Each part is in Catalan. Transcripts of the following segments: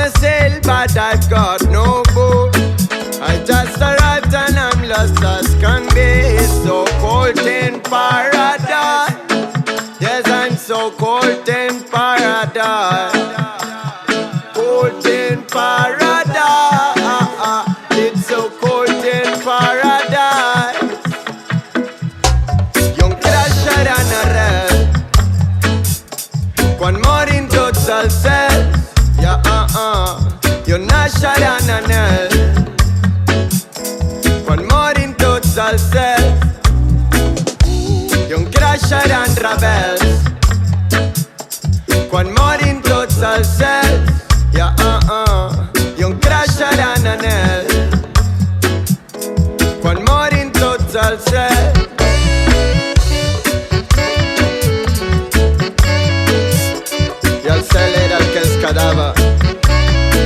wanna sail, but I've got no boat. I just arrived and I'm lost as can be. It's so cold in paradise. Yes, I'm so cold in paradise. Cold in paradise. It's so cold in paradise. Young crasher and a rel. Quan morin tots els cels. Jo naixeré en anel. Quan morin tots els cels. I on creixeran rebels. Quan morin tots els cels. I on creixeran anel. Quan morin tots els cels. I el cel era el que els quedava.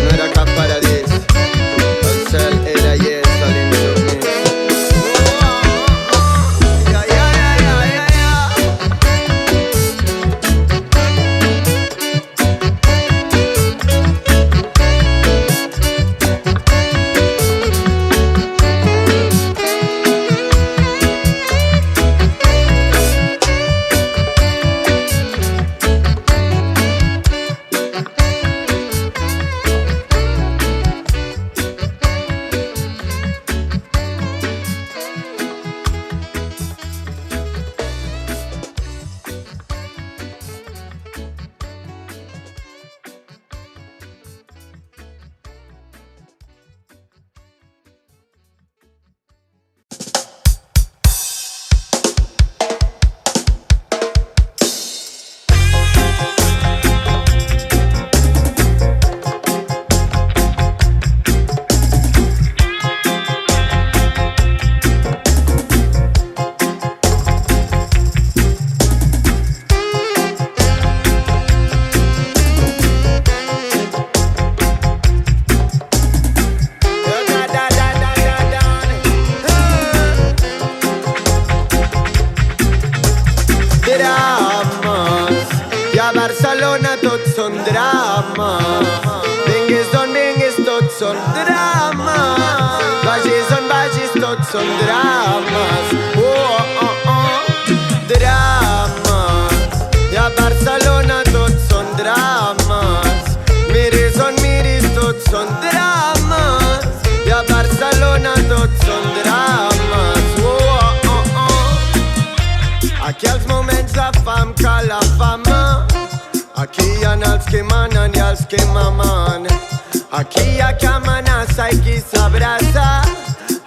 No era cap paradís. El cel era i és a l'insomnis. Són drames, drames. I a Barcelona tots són drames. Miris on miris tots són drames. I a Barcelona tots són drames. Aquí els moments de fam que la fama. Aquí hi ha els que manen i els que mamen. Aquí hi ha qui amenaça i qui s'abraça.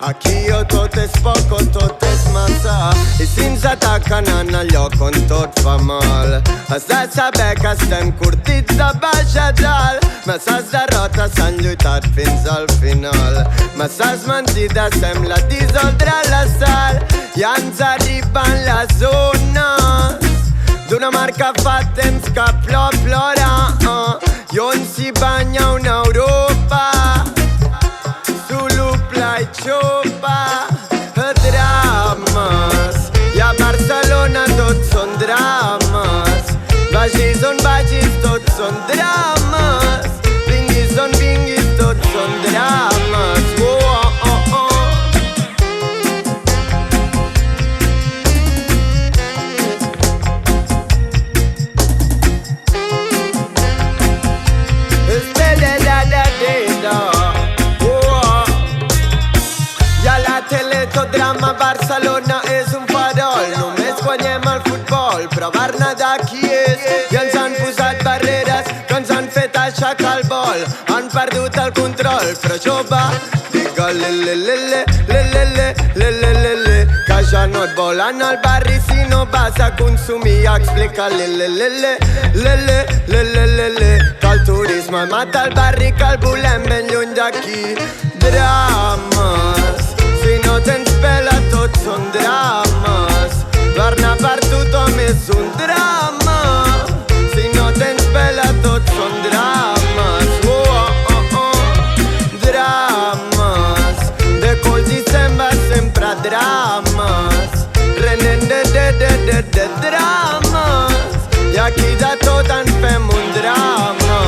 Aquí o tot és poc o tot és massa. I si ens ataquen en el lloc on tot fa mal, has de saber que estem curtits de baix a dalt. Masses derrotes s'han lluitat fins al final. Masses mentides sembla dissoldre la sal. I ens arriben les ones d'una mar que fa temps que plora i on s'hi banya una Europa. I xopa drames. I a Barcelona tots són drames. Vagis on vagis tots són drames. Vinguis on vinguis tots són drames. Drama, Barcelona és un farol. Només guanyem el futbol, però Barna d'aquí és. I ens han posat barreres que ens han fet aixecar el vol. Han perdut el control, però jove, digue le, que ja no et volen al barri si no vas a consumir. Explica le, que el turisme mata el barri, que el volem ben lluny d'aquí. Drames. Si no tens pela tots són drames. Barna per tothom és un drama. Si no tens pela tots són drames. Drames. De cols i sembra sempre drames. De drames. I aquí de tot en fem un drama.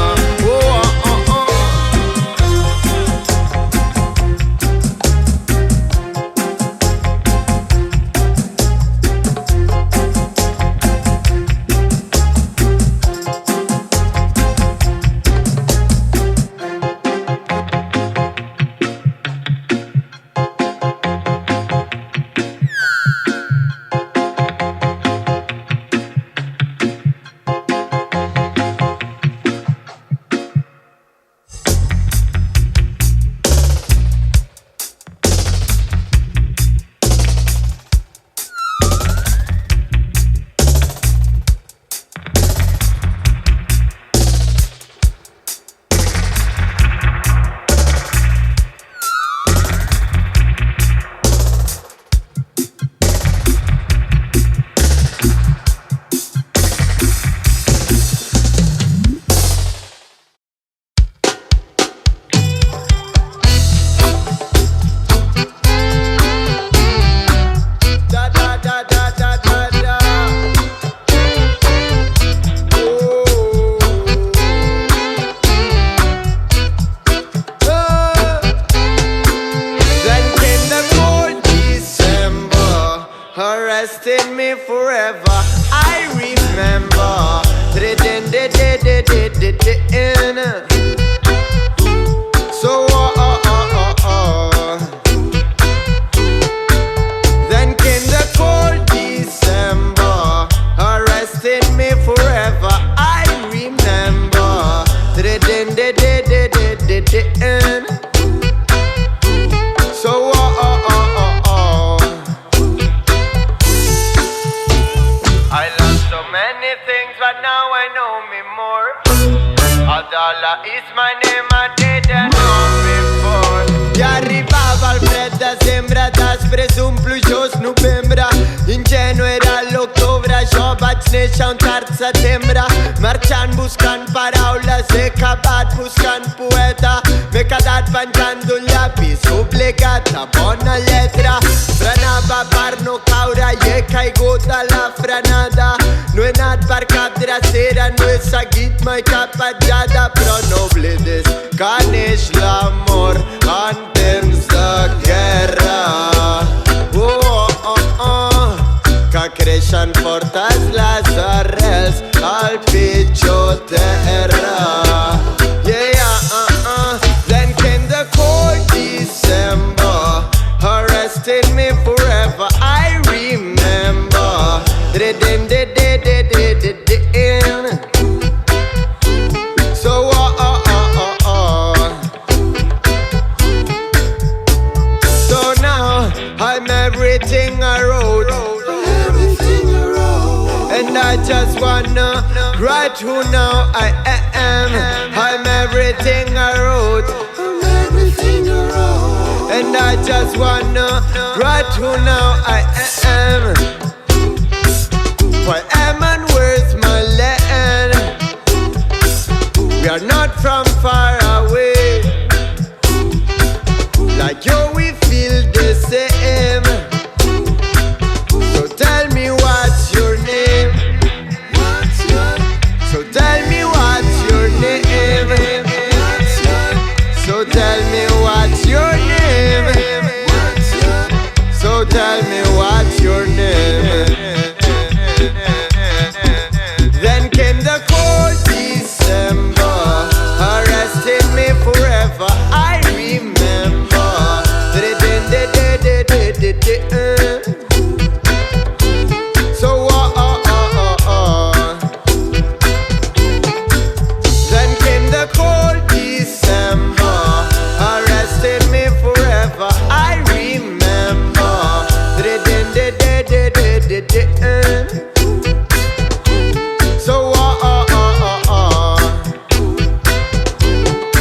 end. So I lost so many things, but now I know me more. Adala is my name, I didn't know before. I arrivava al fred de sembra, després un plujós novembre. Ingenu era l'octubre, jo vaig néixer un tard setembre. Marxant buscant paraules, he acabat buscant poeta. M'he quedat penjant d'un llapis, obligat a bona lletra. Frenava per no caure i he caigut a la frenada. No he anat per cap drecera, no he seguit mai cap petjada. Però no oblidis que neix l'amor en temps de guerra. Que creixen fortes les arrels al pitjor terra. Then came the cold December, arrested me forever, I remember. So so now I'm everything I wrote, and I just wanna write who now I am. I'm everything I wrote, and I just wanna write who now I am. Why am and where's my land? We are not from far away. Like yo, we feel the same. So tell me what's your name? So tell me what's your name? So tell me what's your name? So tell me what's your name? Then came the cold December, arrested me forever, I remember. So then came the cold December, arrested me forever, I remember. So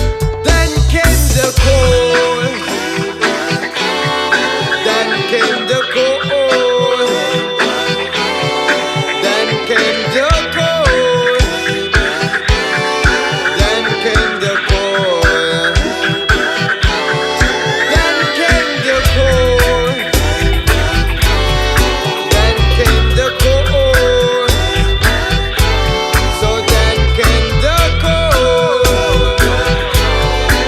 then came the cold. Then came the cold. Then came the cold. Then came the cold. Then came the cold. Then came the cold. So then came the cold.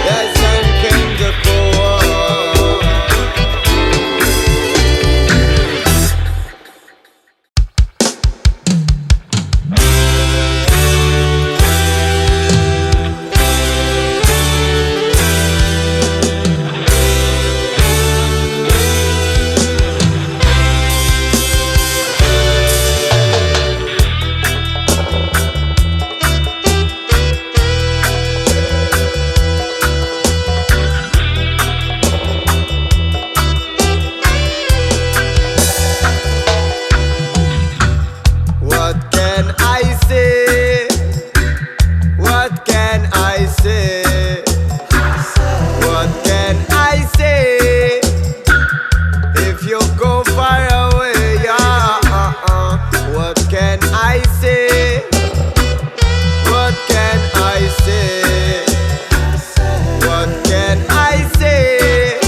Yes, then came the cold. What can I say? What can I say? What can I say? If you go far away, what can I say? What can I say? What can I say?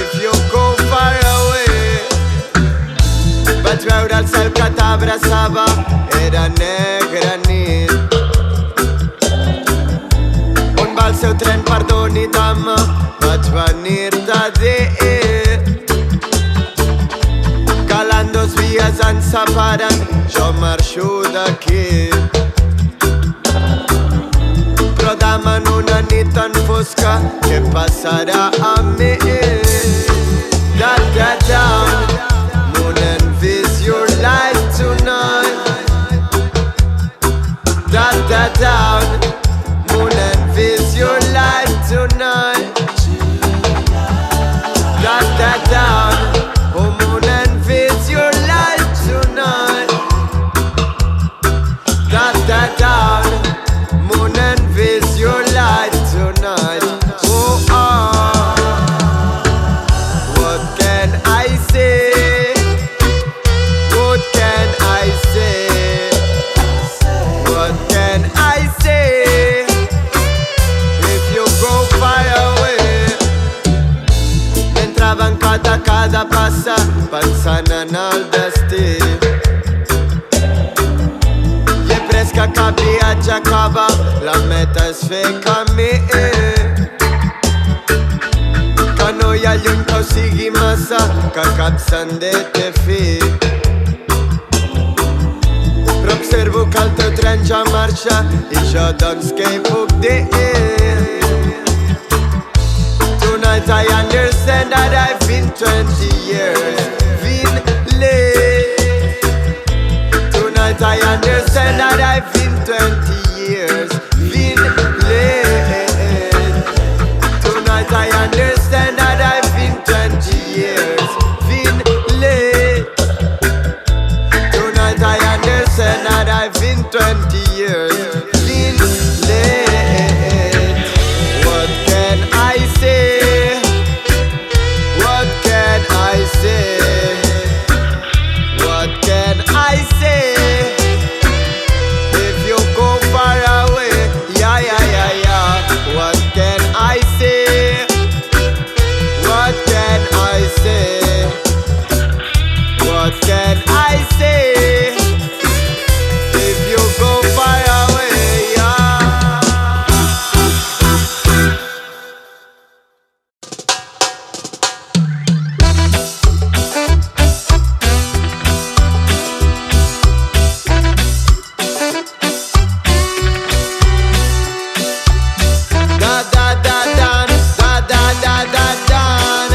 If you go far away. Vaig veure el cel que t'abraçava, era negra nit. On va el seu tren, perdoni, dama, vaig venir-te a dir que l'any 2 vies ens separen, jo marxo d'aquí. Però dama, en una nit tan fosca, què passarà amb mi? Down, moon envies your light tonight. Down, moon envies your light. camí. Que no hi ha llum que sigui massa, que cap sender té fi. Però observo que el teu tren ja marxa i jo doncs què hi puc dir? Tonight I understand that I've been 20 years been late. Tonight I understand that I've been 20 years been late. Tonight I understand that I've been 20 years been late. Tonight I understand that I've been 20 years been late. What can I say? What can I say? What can I say? If you go far away, yeah, yeah, yeah, yeah. What can I say? What can I say? What can I say? If you go far away, yeah. Da da da dan, da da da da dan.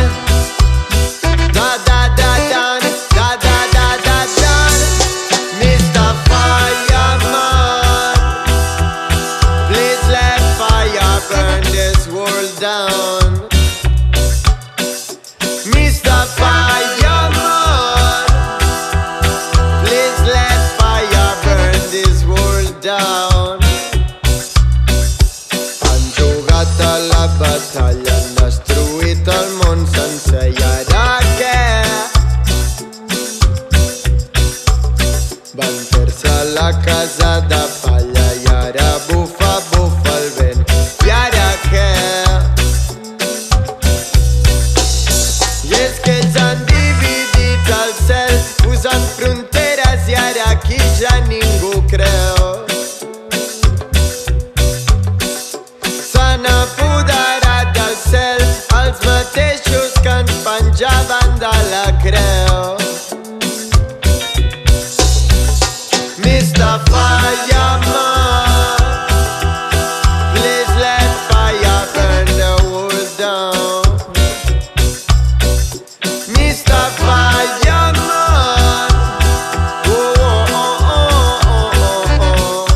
Da da da dan, da da da da dan. Mr. Fireman, please let fire burn this world down. Mr. Fireman, please let fire burn this world down. Han jugat a la batalla, han destruït el món sencer i ara què? Van fer-se la casa de palla i ara bufa, bufa el vent. I ara què? I és que ells han dividit el cel posant fronteres i ara aquí ja ningú creu. S'han apoderat del cel els mateixos que ens penjaven de la creu. Mr. Fireman, please let fire burn the world down. Mr. Fireman, oh, oh, oh, oh, oh, oh, oh.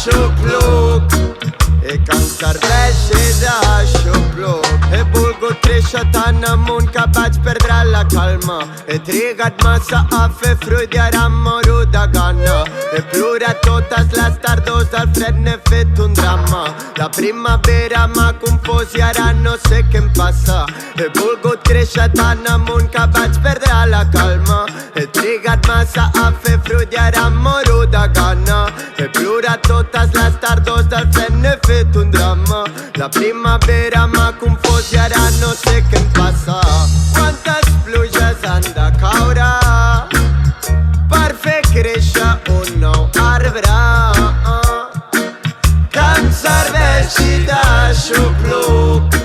d'aixopluc i que em serveixi d'aixopluc. He volgut créixer tan amunt que vaig perdre la calma. He trigat massa a fer fruit i ara em moro de gana. He plorat totes les tardors del fred, n'he fet un drama. La primavera m'ha confós i ara no sé què em passa. He volgut créixer tan amunt que vaig perdre la calma. He trigat massa a fer fruit i ara em moro de gana. He plorat totes les tardors del fred, n'he fet un drama. La primavera m'ha confós i ara no sé què em passa. Quantes pluges han de caure per fer créixer un nou arbre que em serveixi d'aixopluc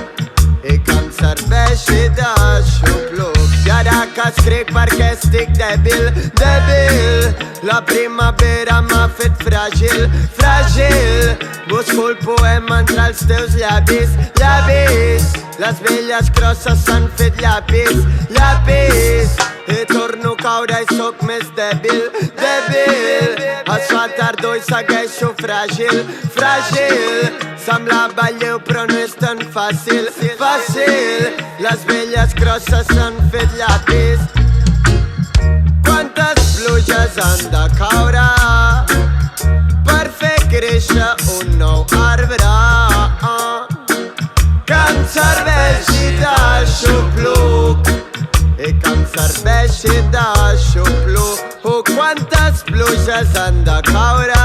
i que em serveixi d'aixopluc. I ara que escric perquè estic dèbil, dèbil. La primavera m'ha fet fràgil, fràgil. Busco el poema entre els teus llavis, llavis. Les velles crosses s'han fet llapis, llapis. I torno a caure i sóc més dèbil, dèbil. Es fa tardor i segueixo fràgil, fràgil. Semblava lleu però no és tan fàcil, fàcil. Les velles crosses s'han fet llapis. Quantes pluges han de caure per fer créixer un nou arbre que em serveixi d'aixopluc i que em serveixi d'aixopluc. Quantes pluges han de caure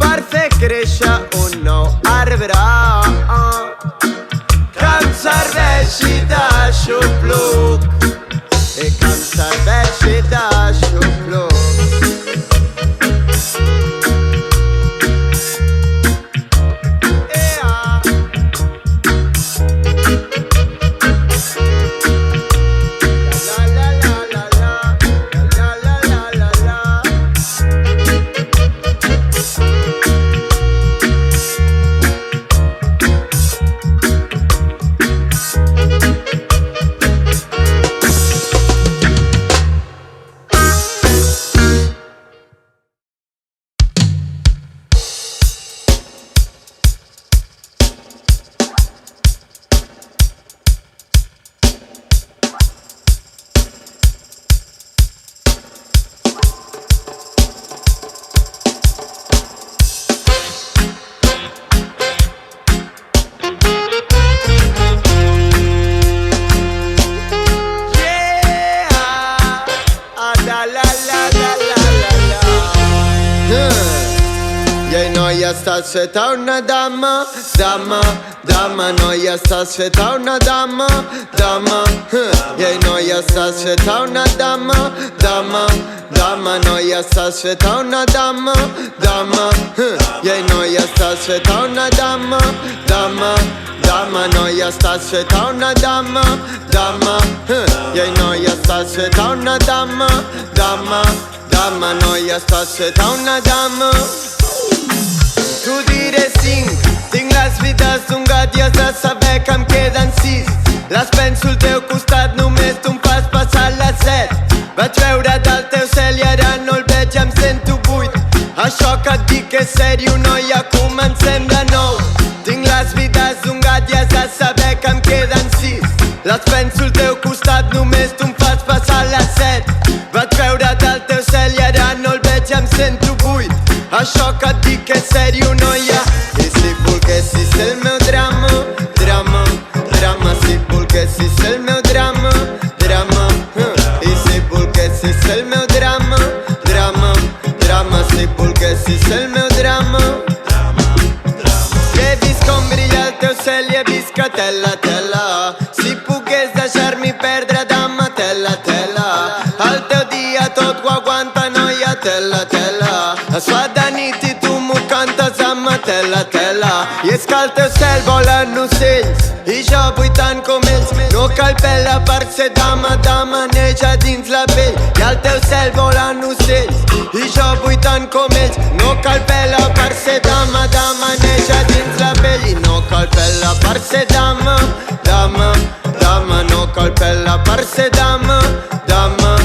per fer créixer un nou arbre que em serveixi d'aixopluc i que em serveixi d'aixopluc. Estàs feta una dama, dama, dama, noia, estàs feta una dama, dama. Ei, noia, estàs feta una dama, dama, dama, noia, estàs feta una dama, dama. Ei, noia, estàs feta una dama, dama, dama, noia, estàs feta una dama, dama. Ei, noia, estàs feta una dama, dama, dama, noia, estàs feta una dama. Tu diré 5, tinc les vides d'un gat i has de saber que em queden 6. Les penso al teu costat, només tu em fas passar les 7. Vaig veure del teu cel i ara no el veig, em sento buit. Això que et dic és sèrio, noia, comencem de nou. Tinc les vides d'un gat i has de saber que em queden 6. Les penso al teu costat, només tu em fas passar les 7. Vaig veure del teu cel i ara no el veig, em sento buit. Això que et dic és sèrio, noia. I si volguessis ser el meu drama, drama, drama. Si volguessis ser el meu drama, drama. I si volguessis ser el meu drama, drama, drama. Si volguessis ser el meu drama, he vist com brilla el teu cel i he vist que tela, tela. Si pogués deixar-m'hi perdre, dama, tela, tela. El teu dia tot ho aguanta, noia, tela, tela. Es fa de nit i tu m'ho cantes amb tela, tela. I és que al teu cel volen ocells i jo vull tant com ells. No cal pela per ser dama, dama, neix a dins la pell. I al teu cel volen ocells i jo vull tant com ells. No cal pela per ser dama, dama, neix a dins la pell. I no cal pela per ser dama, dama, dama. No cal pela per ser dama, dama.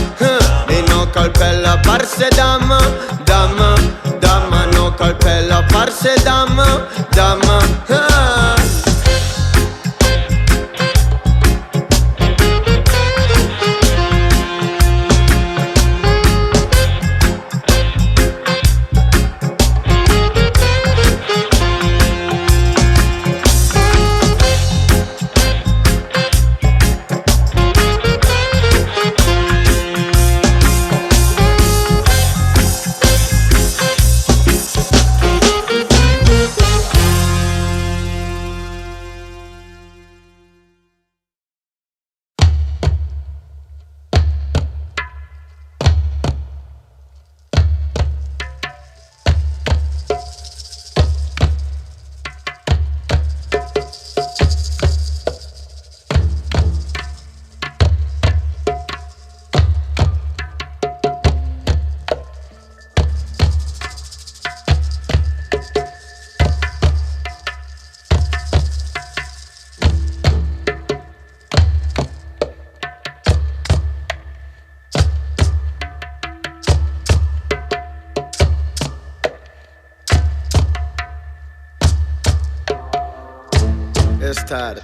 I no cal pela per ser dama, dama, dama. No cal col pelo parce dama, dama, ah. És tard,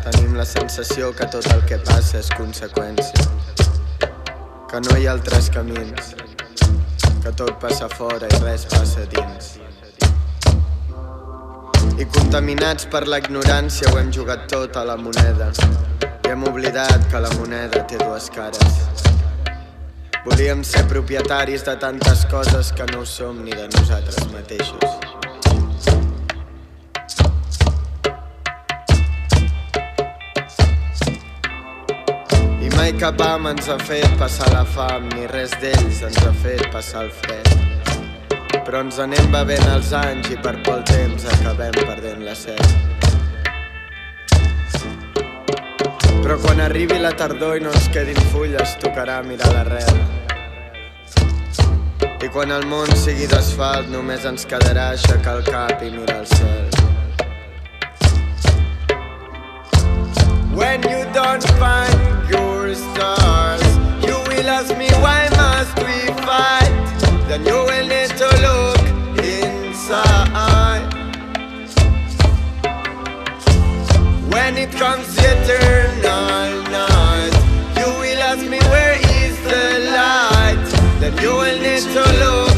tenim la sensació que tot el que passa és conseqüència, que no hi ha altres camins, que tot passa fora i res passa dins. I contaminats per la ignorància ho hem jugat tot a la moneda i hem oblidat que la moneda té dues cares. Volíem ser propietaris de tantes coses que no ho som ni de nosaltres mateixos. Mai cap am ens ha fet passar la fam, ni res d'ells ens ha fet passar el fred. Però ens anem bevent els anys i per pel temps acabem perdent la set. Però quan arribi la tardor i no ens quedin fulles tocarà mirar l'arrel. I quan el món sigui d'asfalt només ens quedarà aixecar el cap i mirar el cel. When you don't find your stars, you will ask me why must we fight? Then you will need to look inside. When it comes the eternal night, you will ask me where is the light? Then you will need to look